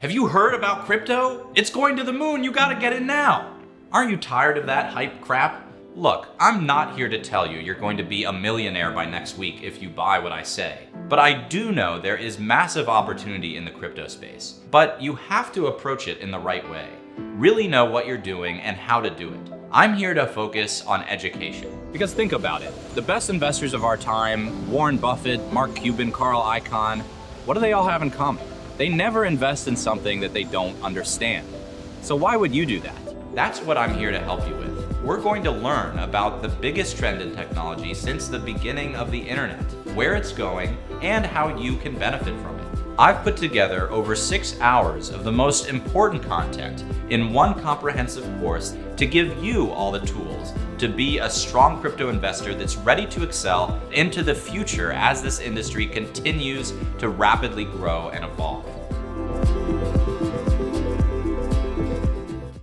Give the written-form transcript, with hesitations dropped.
Have you heard about crypto? It's going to the moon, you gotta get in now. Aren't you tired of that hype crap? Look, I'm not here to tell you you're going to be a millionaire by next week if you buy what I say. But I do know there is massive opportunity in the crypto space. But you have to approach it in the right way. Really know what you're doing and how to do it. I'm here to focus on education. Because think about it, the best investors of our time, Warren Buffett, Mark Cuban, Carl Icahn, what do they all have in common? They never invest in something that they don't understand. So why would you do that? That's what I'm here to help you with. We're going to learn about the biggest trend in technology since the beginning of the internet, where it's going, and how you can benefit from it. I've put together over 6 hours of the most important content in one comprehensive course to give you all the tools to be a strong crypto investor that's ready to excel into the future as this industry continues to rapidly grow and evolve.